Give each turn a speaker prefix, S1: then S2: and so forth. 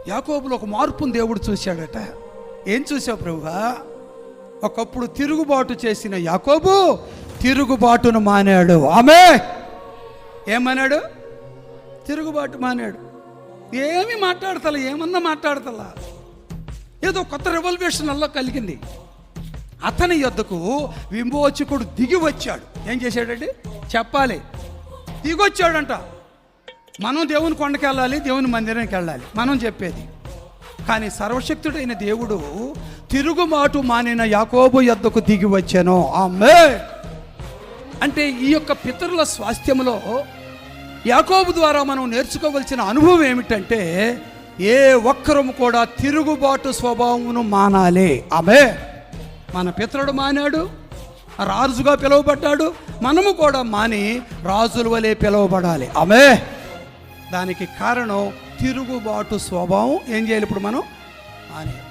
S1: యాకోబులో ఒక మార్పును దేవుడు చూశాడట. ఏం చూసావు ప్రభువా? ఒకప్పుడు తిరుగుబాటు చేసిన యాకోబు తిరుగుబాటును మానాడు. ఆమె ఏమన్నాడు? తిరుగుబాటు మానాడు. ఏమి మాట్లాడతలా, ఏమన్నా మాట్లాడతలా. ఏదో కొత్త రెవల్యూషన్ అలా కలిగింది. అతని యొద్దకు విమోచకుడు దిగి వచ్చాడు. ఏం చేశాడండి చెప్పాలి? దిగొచ్చాడంట. మనం దేవుని కొండకి వెళ్ళాలి, దేవుని మందిరానికి వెళ్ళాలి మనం చెప్పేది. కానీ సర్వశక్తుడైన దేవుడు తిరుగుబాటు మానిన యాకోబు యొద్దకు దిగి వచ్చాను. ఆమె అంటే ఈ యొక్క పితరుల స్వాస్థ్యంలో యాకోబు ద్వారా మనం నేర్చుకోవలసిన అనుభవం ఏమిటంటే, ఏ ఒక్కరము కూడా తిరుగుబాటు స్వభావమును మానాలి. ఆమె మన పితరుడు మానాడు, రాజుగా పిలువబడ్డాడు. మనము కూడా మాని రాజుల వలె పిలువబడాలి. ఆమె దానికి కారణం తిరుగుబాటు స్వభావం. ఏం చేయాలి ఇప్పుడు మనం? మానేయాలి.